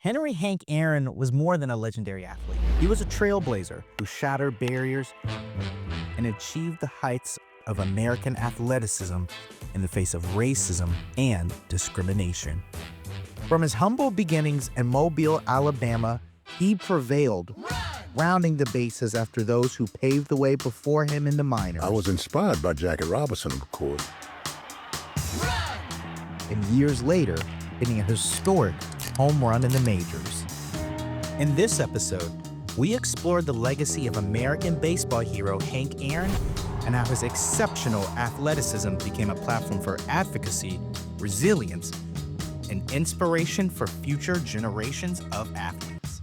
Henry Hank Aaron was more than a legendary athlete. He was a trailblazer who shattered barriers and achieved the heights of American athleticism in the face of racism and discrimination. From his humble beginnings in Mobile, Alabama, he prevailed, rounding the bases after those who paved the way before him in the minors. I was inspired by Jackie Robinson, of course. And years later, hitting a historic home run in the majors. In this episode, we explored the legacy of American baseball hero Hank Aaron and how his exceptional athleticism became a platform for advocacy, resilience, and inspiration for future generations of athletes.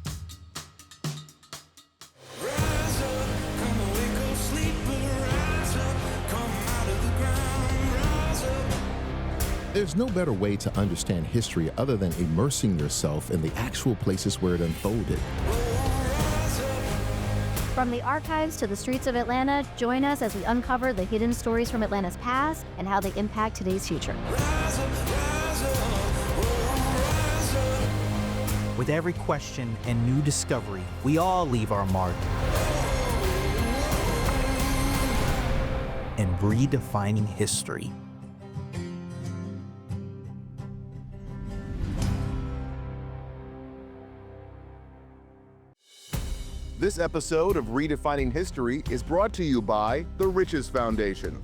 There's no better way to understand history other than immersing yourself in the actual places where it unfolded. From the archives to the streets of Atlanta, join us as we uncover the hidden stories from Atlanta's past and how they impact today's future. With every question and new discovery, we all leave our mark in redefining history. This episode of Redefining History is brought to you by the Riches Foundation.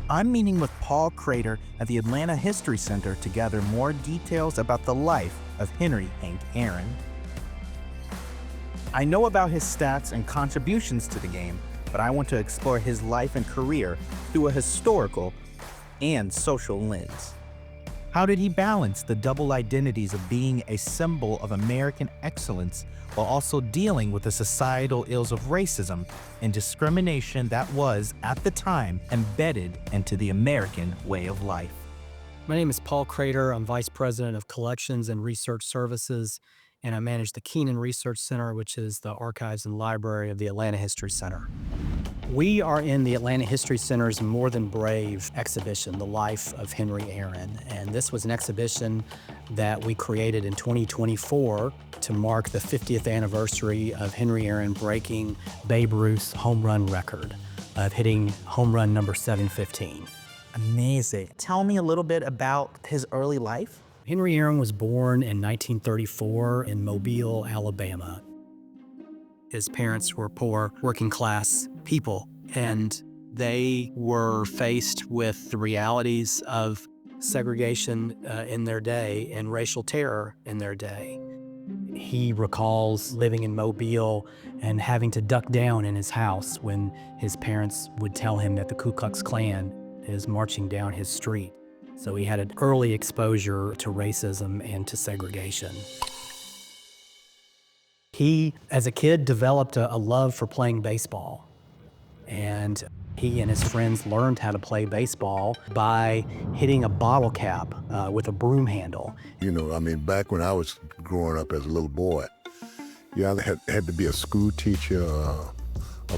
I'm meeting with Paul Crater at the Atlanta History Center to gather more details about the life of Henry Hank Aaron. I know about his stats and contributions to the game, but I want to explore his life and career through a historical and social lens. How did he balance the double identities of being a symbol of American excellence while also dealing with the societal ills of racism and discrimination that was, at the time, embedded into the American way of life? My name is Paul Crater. I'm Vice President of Collections and Research Services, and I manage the Keenan Research Center, which is the archives and library of the Atlanta History Center. We are in the Atlanta History Center's More Than Brave exhibition, The Life of Henry Aaron. And this was an exhibition that we created in 2024 to mark the 50th anniversary of Henry Aaron breaking Babe Ruth's home run record of hitting home run number 715. Amazing. Tell me a little bit about his early life. Henry Aaron was born in 1934 in Mobile, Alabama. His parents were poor, working-class people, and they were faced with the realities of segregation in their day and racial terror in their day. He recalls living in Mobile and having to duck down in his house when his parents would tell him that the Ku Klux Klan is marching down his street. So he had an early exposure to racism and to segregation. He, as a kid, developed a love for playing baseball. And he and his friends learned how to play baseball by hitting a bottle cap with a broom handle. You know, back when I was growing up as a little boy, you either had to be a school teacher or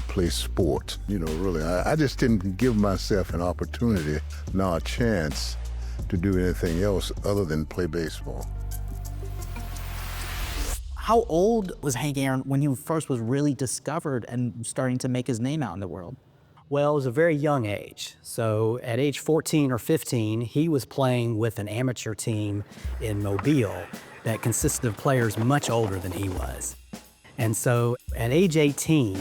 play sports. You know, really, I just didn't give myself an opportunity, nor a chance to do anything else other than play baseball. How old was Hank Aaron when he first was really discovered and starting to make his name out in the world? Well, it was a very young age. So at age 14 or 15, he was playing with an amateur team in Mobile that consisted of players much older than he was. And so at age 18,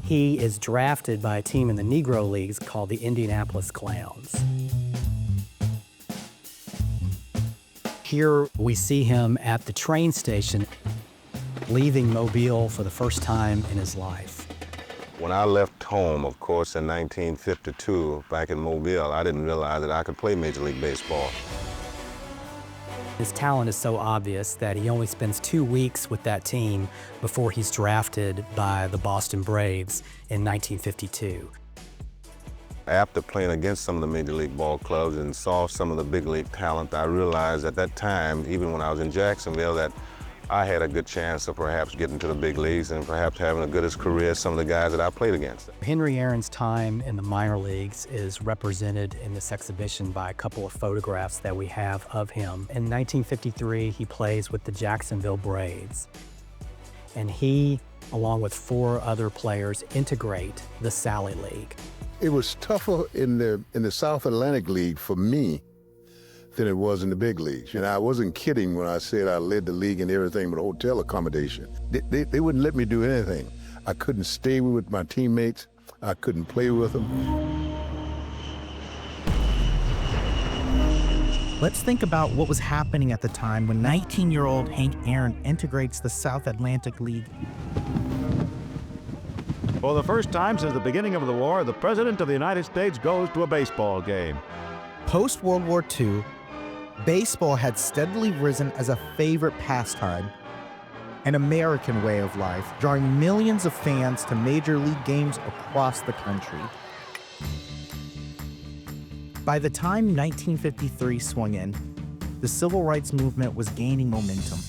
he is drafted by a team in the Negro Leagues called the Indianapolis Clowns. Here we see him at the train station, leaving Mobile for the first time in his life. When I left home, of course, in 1952, back in Mobile, I didn't realize that I could play Major League Baseball. His talent is so obvious that he only spends 2 weeks with that team before he's drafted by the Boston Braves in 1952. After playing against some of the Major League ball clubs and saw some of the big league talent, I realized at that time, even when I was in Jacksonville, that I had a good chance of perhaps getting to the big leagues and perhaps having a good as career as some of the guys that I played against. Henry Aaron's time in the minor leagues is represented in this exhibition by a couple of photographs that we have of him. In 1953, he plays with the Jacksonville Braves, and he, along with 4 other players, integrate the Sally League. It was tougher in the South Atlantic League for me than it was in the big leagues. And I wasn't kidding when I said I led the league in everything but hotel accommodation. They wouldn't let me do anything. I couldn't stay with my teammates. I couldn't play with them. Let's think about what was happening at the time when 19-year-old Hank Aaron integrates the South Atlantic League. For the first time since the beginning of the war, the President of the United States goes to a baseball game. Post-World War II, baseball had steadily risen as a favorite pastime, an American way of life, drawing millions of fans to major league games across the country. By the time 1953 swung in, the civil rights movement was gaining momentum.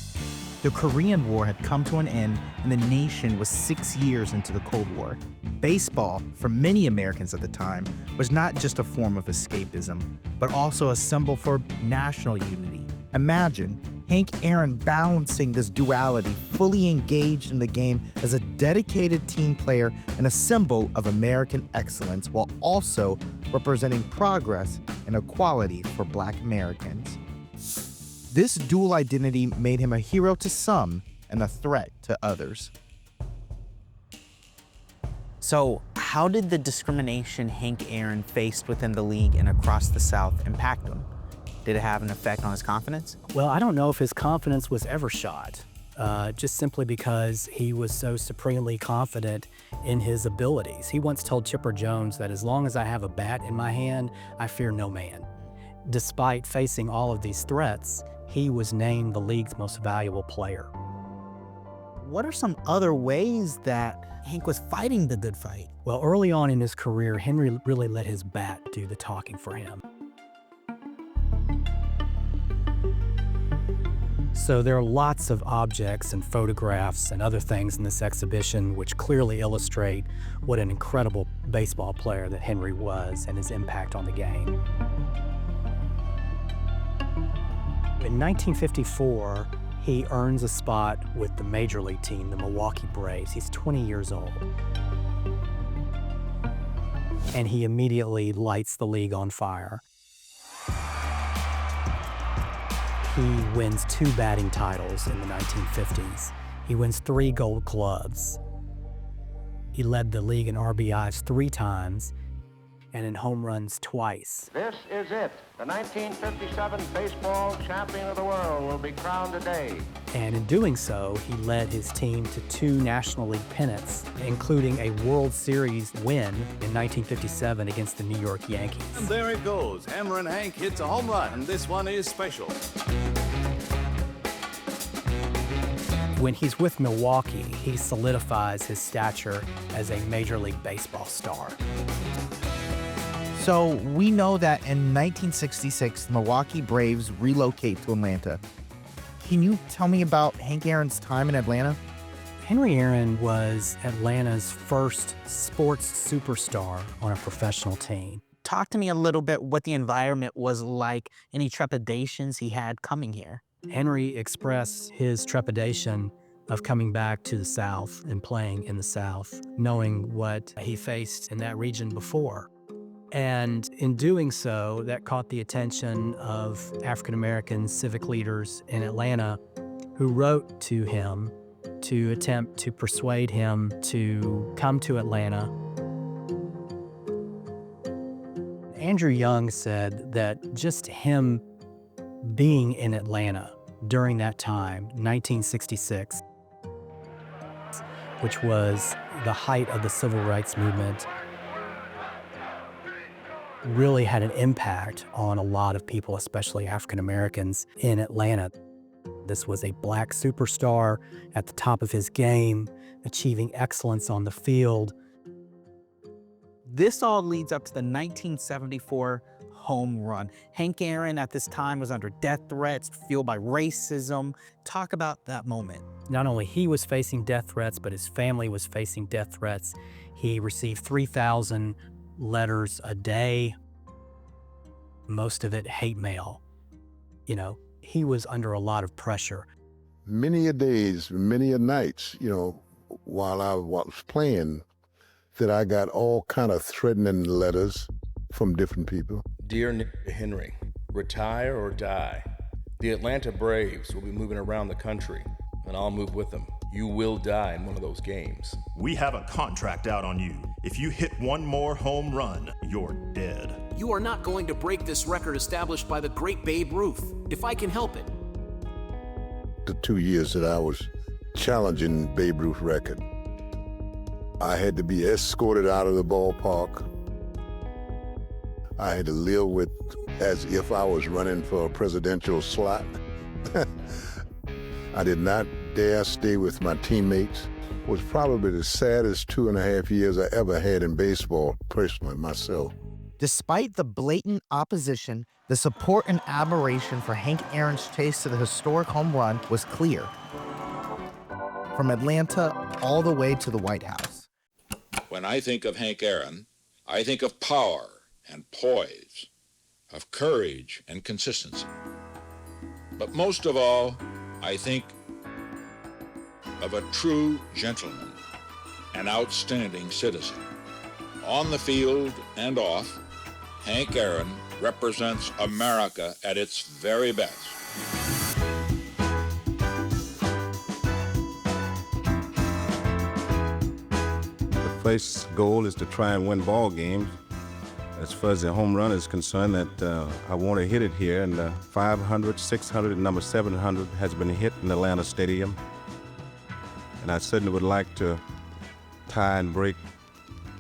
The Korean War had come to an end, and the nation was 6 years into the Cold War. Baseball, for many Americans at the time, was not just a form of escapism, but also a symbol for national unity. Imagine Hank Aaron balancing this duality, fully engaged in the game as a dedicated team player and a symbol of American excellence, while also representing progress and equality for Black Americans. This dual identity made him a hero to some and a threat to others. So, how did the discrimination Hank Aaron faced within the league and across the South impact him? Did it have an effect on his confidence? Well, I don't know if his confidence was ever shot, just simply because he was so supremely confident in his abilities. He once told Chipper Jones that as long as I have a bat in my hand, I fear no man. Despite facing all of these threats, he was named the league's most valuable player. What are some other ways that Hank was fighting the good fight? Well, early on in his career, Henry really let his bat do the talking for him. So there are lots of objects and photographs and other things in this exhibition which clearly illustrate what an incredible baseball player that Henry was and his impact on the game. In 1954, he earns a spot with the major league team, the Milwaukee Braves. He's 20 years old. And he immediately lights the league on fire. He wins 2 batting titles in the 1950s. He wins 3 gold gloves. He led the league in RBIs 3 times and in home runs twice. This is it. The 1957 baseball champion of the world will be crowned today. And in doing so, he led his team to 2 National League pennants, including a World Series win in 1957 against the New York Yankees. And there it goes. Hammerin' Hank hits a home run, and this one is special. When he's with Milwaukee, he solidifies his stature as a Major League Baseball star. So we know that in 1966, the Milwaukee Braves relocate to Atlanta. Can you tell me about Hank Aaron's time in Atlanta? Henry Aaron was Atlanta's first sports superstar on a professional team. Talk to me a little bit what the environment was like, any trepidations he had coming here. Henry expressed his trepidation of coming back to the South and playing in the South, knowing what he faced in that region before. And in doing so, that caught the attention of African-American civic leaders in Atlanta who wrote to him to attempt to persuade him to come to Atlanta. Andrew Young said that just him being in Atlanta during that time, 1966, which was the height of the civil rights movement, really had an impact on a lot of people, especially African Americans in Atlanta. This was a Black superstar at the top of his game, achieving excellence on the field. This all leads up to the 1974 home run. Hank Aaron at this time was under death threats fueled by racism. Talk about that moment. Not only he was facing death threats, but his family was facing death threats. He received 3,000 letters a day, most of it hate mail. You know, he was under a lot of pressure. Many a days, many a nights, while I was playing, that I got all kind of threatening letters from different people. Dear Nick Henry, retire or die. The Atlanta Braves will be moving around the country, and I'll move with them. You will die in one of those games. We have a contract out on you. If you hit one more home run, you're dead. You are not going to break this record established by the great Babe Ruth, if I can help it. The 2 years that I was challenging Babe Ruth record, I had to be escorted out of the ballpark. I had to live with as if I was running for a presidential slot. I did not dare stay with my teammates. It was probably the saddest 2.5 years I ever had in baseball, personally, myself. Despite the blatant opposition, the support and admiration for Hank Aaron's chase to the historic home run was clear. From Atlanta all the way to the White House. When I think of Hank Aaron, I think of power and poise, of courage and consistency. But most of all, I think of a true gentleman, an outstanding citizen. On the field and off, Hank Aaron represents America at its very best. The first goal is to try and win ball games. As far as the home run is concerned, that I want to hit it here, and 500, 600, and number 700 has been hit in Atlanta Stadium. And I certainly would like to tie and break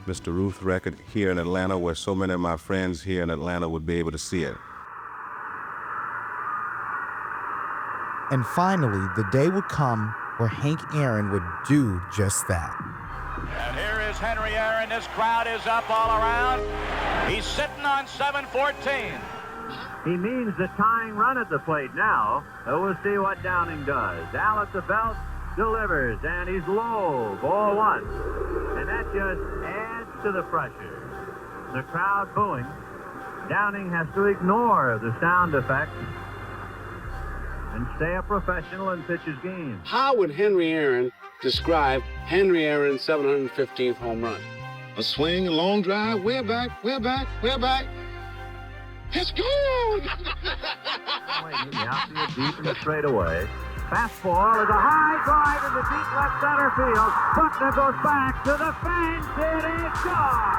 Mr. Ruth's record here in Atlanta, where so many of my friends here in Atlanta would be able to see it. And finally, the day would come where Hank Aaron would do just that. And here is Henry Aaron. This crowd is up all around. He's sitting on 714. He means the tying run at the plate now. We'll see what Downing does. Al at the belt delivers, and he's low, ball one. And that just adds to the pressure. The crowd booing. Downing has to ignore the sound effects and stay a professional and pitch his game. How would Henry Aaron describe Henry Aaron's 715th home run? A swing, a long drive, way back, way back, way back. It's gone! The outfield deep in the straightaway. Fastball is a high drive in the deep left center field. Buckner goes back to the fence. It is gone!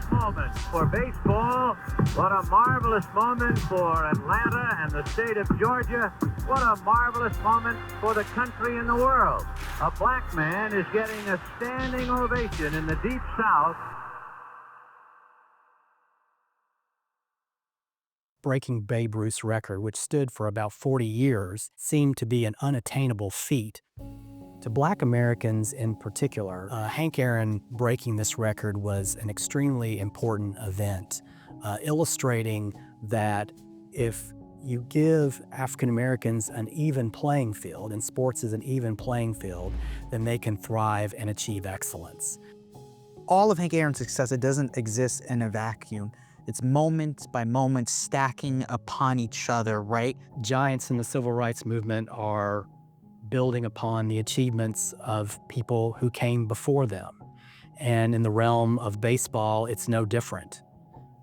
Moment for baseball. What a marvelous moment for Atlanta and the state of Georgia. What a marvelous moment for the country and the world. A black man is getting a standing ovation in the Deep South. Breaking Babe Ruth's record, which stood for about 40 years, seemed to be an unattainable feat. To Black Americans in particular, Hank Aaron breaking this record was an extremely important event, illustrating that if you give African Americans an even playing field, and sports is an even playing field, then they can thrive and achieve excellence. All of Hank Aaron's success, it doesn't exist in a vacuum. It's moment by moment stacking upon each other, right? Giants in the civil rights movement are building upon the achievements of people who came before them. And in the realm of baseball, it's no different.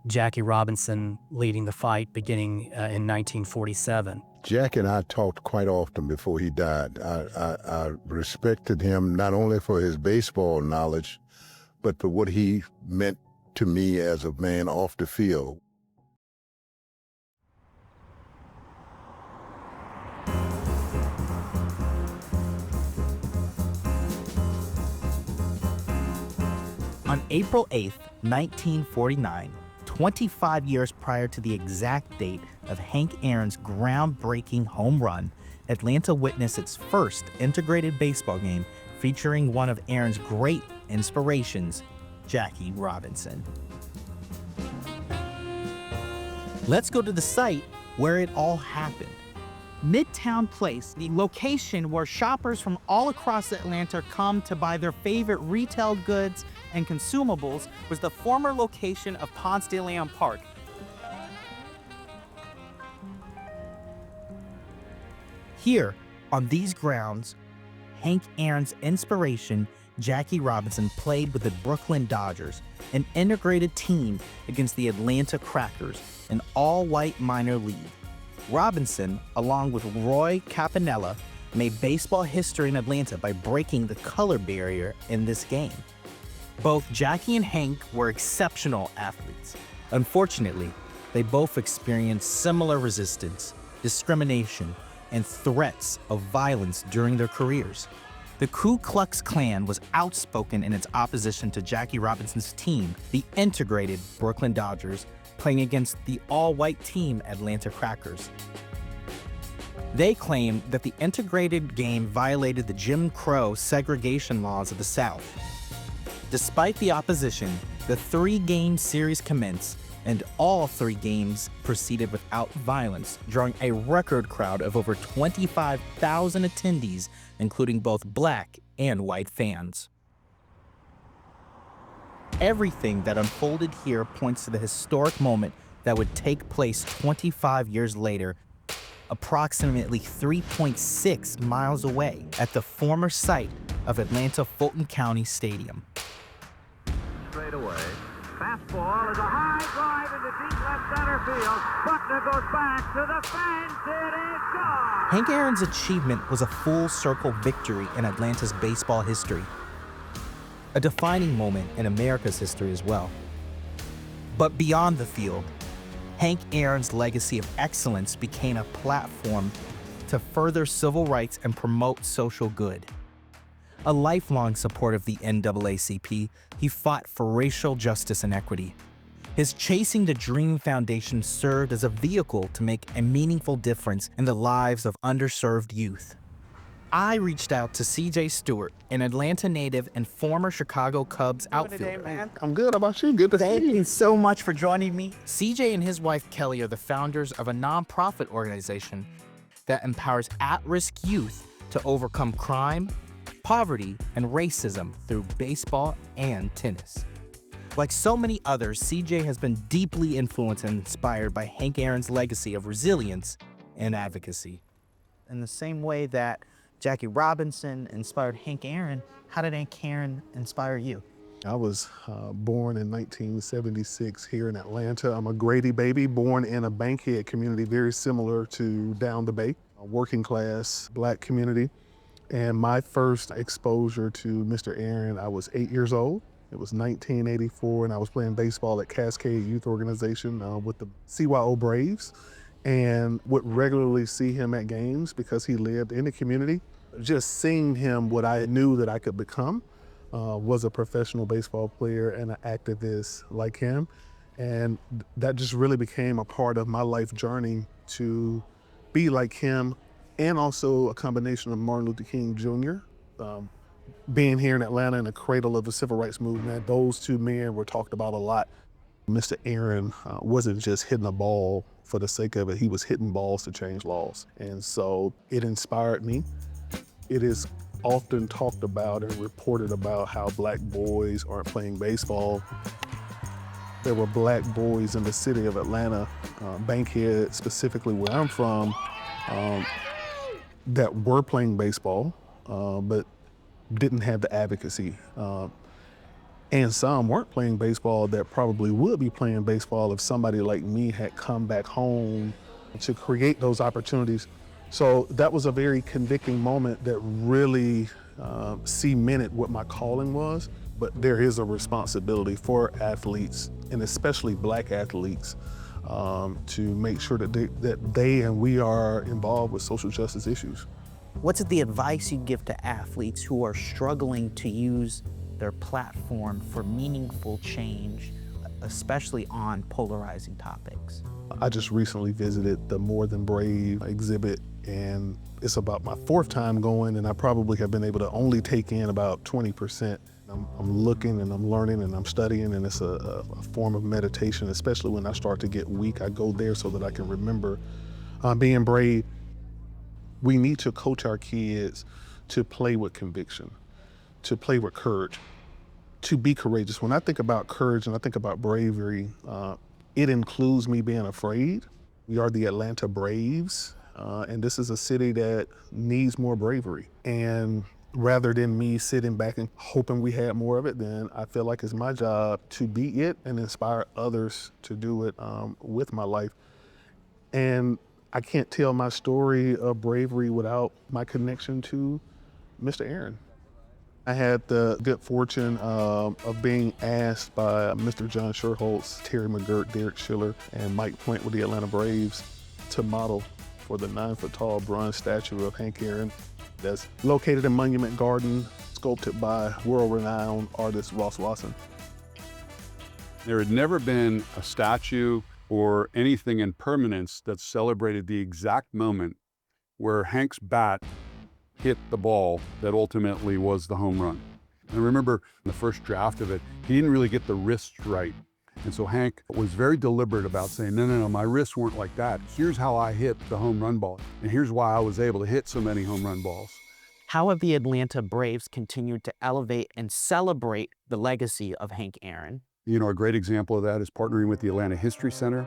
Jackie Robinson leading the fight beginning in 1947. Jackie and I talked quite often before he died. I respected him not only for his baseball knowledge, but for what he meant to me as a man off the field. On April 8, 1949, 25 years prior to the exact date of Hank Aaron's groundbreaking home run, Atlanta witnessed its first integrated baseball game featuring one of Aaron's great inspirations, Jackie Robinson. Let's go to the site where it all happened. Midtown Place, the location where shoppers from all across Atlanta come to buy their favorite retail goods and consumables, was the former location of Ponce de Leon Park. Here, on these grounds, Hank Aaron's inspiration, Jackie Robinson, played with the Brooklyn Dodgers, an integrated team against the Atlanta Crackers, an all-white minor league. Robinson, along with Roy Campanella, made baseball history in Atlanta by breaking the color barrier in this game. Both Jackie and Hank were exceptional athletes. Unfortunately, they both experienced similar resistance, discrimination, and threats of violence during their careers. The Ku Klux Klan was outspoken in its opposition to Jackie Robinson's team, the integrated Brooklyn Dodgers, playing against the all-white team Atlanta Crackers. They claimed that the integrated game violated the Jim Crow segregation laws of the South. Despite the opposition, the three-game series commenced, and all three games proceeded without violence, drawing a record crowd of over 25,000 attendees, including both black and white fans. Everything that unfolded here points to the historic moment that would take place 25 years later, approximately 3.6 miles away at the former site of Atlanta Fulton County Stadium. Straight away. Fastball is a high drive into deep left center field. Buckner goes back to the fence. It is gone. Hank Aaron's achievement was a full-circle victory in Atlanta's baseball history, a defining moment in America's history as well. But beyond the field, Hank Aaron's legacy of excellence became a platform to further civil rights and promote social good. A lifelong supporter of the NAACP, he fought for racial justice and equity. His Chasing the Dream Foundation served as a vehicle to make a meaningful difference in the lives of underserved youth. I reached out to CJ Stewart, an Atlanta native and former Chicago Cubs outfielder. I'm good. How about you? Good to see you. Thank you so much for joining me. CJ and his wife Kelly are the founders of a nonprofit organization that empowers at-risk youth to overcome crime, poverty, and racism through baseball and tennis. Like so many others, CJ has been deeply influenced and inspired by Hank Aaron's legacy of resilience and advocacy. In the same way that Jackie Robinson inspired Hank Aaron, how did Hank Aaron inspire you? I was born in 1976 here in Atlanta. I'm a Grady baby, born in a Bankhead community very similar to down the Bay, a working class black community. And my first exposure to Mr. Aaron, I was 8 years old. It was 1984, and I was playing baseball at Cascade Youth Organization with the CYO Braves, and would regularly see him at games because he lived in the community. Just seeing him, what I knew that I could become, was a professional baseball player and an activist like him. And that just really became a part of my life journey to be like him, and also a combination of Martin Luther King Jr. Being here in Atlanta in the cradle of the civil rights movement, those two men were talked about a lot. Mr. Aaron wasn't just hitting a ball for the sake of it, he was hitting balls to change laws. And so it inspired me. It is often talked about and reported about how black boys aren't playing baseball. There were black boys in the city of Atlanta, Bankhead specifically where I'm from, that were playing baseball, but didn't have the advocacy. And some weren't playing baseball that probably would be playing baseball if somebody like me had come back home to create those opportunities. So that was a very convicting moment that really cemented what my calling was. But there is a responsibility for athletes, and especially black athletes, to make sure that they and we are involved with social justice issues. What's the advice you give to athletes who are struggling to use their platform for meaningful change, especially on polarizing topics. I just recently visited the More Than Brave exhibit, and it's about my 4th time going, and I probably have been able to only take in about 20%. I'm looking and I'm learning and I'm studying, and it's a form of meditation, especially when I start to get weak. I go there so that I can remember being brave. We need to coach our kids to play with conviction, to play with courage, to be courageous. When I think about courage and I think about bravery, it includes me being afraid. We are the Atlanta Braves, and this is a city that needs more bravery. And rather than me sitting back and hoping we had more of it, then I feel like it's my job to be it and inspire others to do it with my life. And I can't tell my story of bravery without my connection to Mr. Aaron. I had the good fortune of being asked by Mr. John Sherholtz, Terry McGirt, Derek Schiller, and Mike Point with the Atlanta Braves to model for the 9-foot-tall bronze statue of Hank Aaron that's located in Monument Garden, sculpted by world-renowned artist Ross Wasson. There had never been a statue or anything in permanence that celebrated the exact moment where Hank's bat hit the ball that ultimately was the home run. And I remember in the first draft of it, he didn't really get the wrist right. And so Hank was very deliberate about saying, no, my wrists weren't like that. Here's how I hit the home run ball. And here's why I was able to hit so many home run balls. How have the Atlanta Braves continued to elevate and celebrate the legacy of Hank Aaron? You know, a great example of that is partnering with the Atlanta History Center.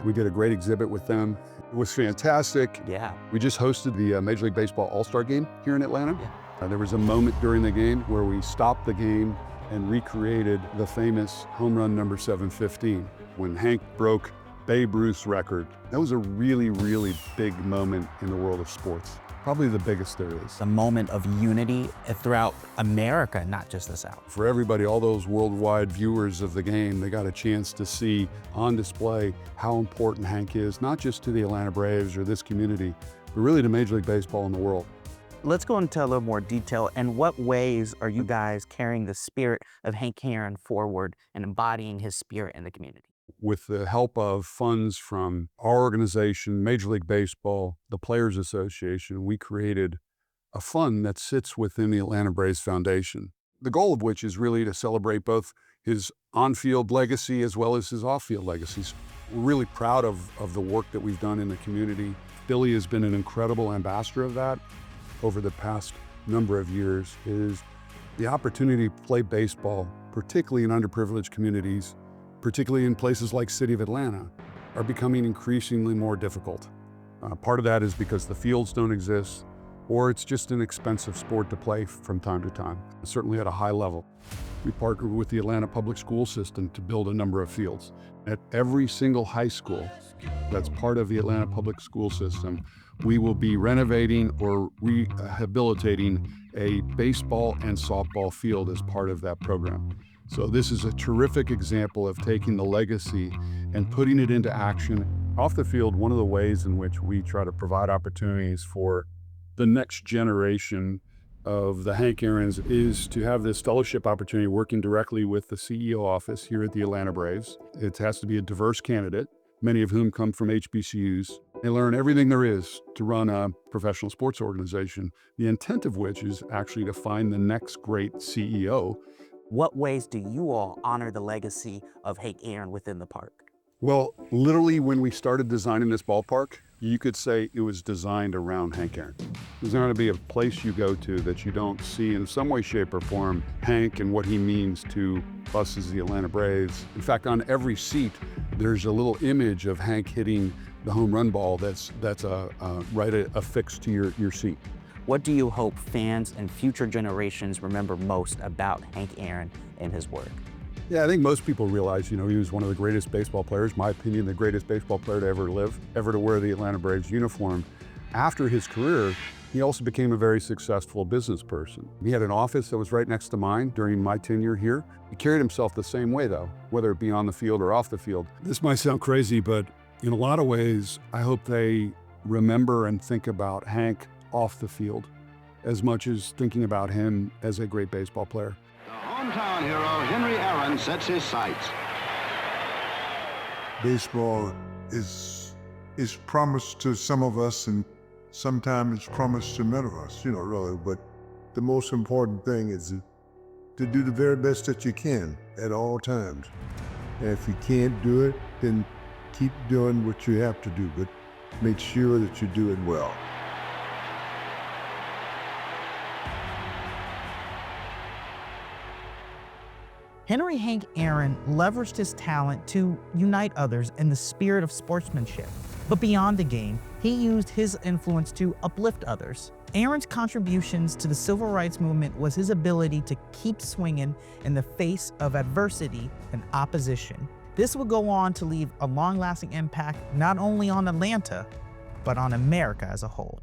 We did a great exhibit with them. It was fantastic. Yeah. We just hosted the Major League Baseball All-Star Game here in Atlanta. Yeah. There was a moment during the game where we stopped the game and recreated the famous home run number 715 when Hank broke Babe Ruth's record. That was a really, really big moment in the world of sports. Probably the biggest there is. A moment of unity throughout America, not just the South. For everybody, all those worldwide viewers of the game, they got a chance to see on display how important Hank is, not just to the Atlanta Braves or this community, but really to Major League Baseball in the world. Let's go into a little more detail. And what ways are you guys carrying the spirit of Hank Aaron forward and embodying his spirit in the community? With the help of funds from our organization, Major League Baseball, the Players Association, we created a fund that sits within the Atlanta Braves Foundation. The goal of which is really to celebrate both his on-field legacy as well as his off-field legacies. We're really proud of the work that we've done in the community. Billy has been an incredible ambassador of that over the past number of years. Is the opportunity to play baseball, particularly in underprivileged communities, particularly in places like City of Atlanta, are becoming increasingly more difficult. Part of that is because the fields don't exist, or it's just an expensive sport to play from time to time, certainly at a high level. We partnered with the Atlanta Public School System to build a number of fields. At every single high school that's part of the Atlanta Public School System, we will be renovating or rehabilitating a baseball and softball field as part of that program. So this is a terrific example of taking the legacy and putting it into action. Off the field, one of the ways in which we try to provide opportunities for the next generation of the Hank Aarons is to have this fellowship opportunity working directly with the CEO office here at the Atlanta Braves. It has to be a diverse candidate, many of whom come from HBCUs. They learn everything there is to run a professional sports organization, the intent of which is actually to find the next great CEO. What ways do you all honor the legacy of Hank Aaron within the park? Well, literally when we started designing this ballpark, you could say it was designed around Hank Aaron. There's not going to be a place you go to that you don't see in some way, shape, or form Hank and what he means to us as the Atlanta Braves. In fact, on every seat, there's a little image of Hank hitting the home run ball that's affixed to your seat. What do you hope fans and future generations remember most about Hank Aaron and his work? Yeah, I think most people realize, he was one of the greatest baseball players, in my opinion, the greatest baseball player to ever live, ever to wear the Atlanta Braves uniform. After his career, he also became a very successful business person. He had an office that was right next to mine during my tenure here. He carried himself the same way though, whether it be on the field or off the field. This might sound crazy, but in a lot of ways, I hope they remember and think about Hank off the field as much as thinking about him as a great baseball player. The hometown hero Henry Aaron sets his sights. Baseball is promised to some of us, and sometimes it's promised to none of us, really. But the most important thing is to do the very best that you can at all times. And if you can't do it, then keep doing what you have to do, but make sure that you do it well. Henry Hank Aaron leveraged his talent to unite others in the spirit of sportsmanship. But beyond the game, he used his influence to uplift others. Aaron's contributions to the civil rights movement was his ability to keep swinging in the face of adversity and opposition. This would go on to leave a long-lasting impact not only on Atlanta, but on America as a whole.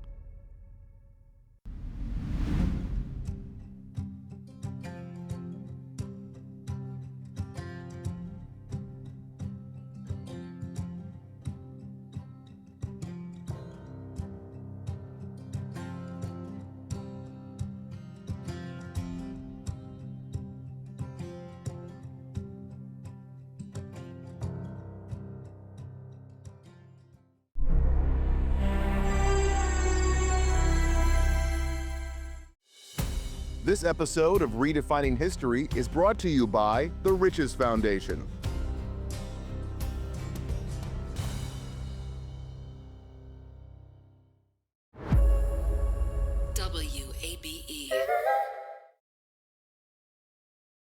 This episode of Redefining History is brought to you by the Riches Foundation.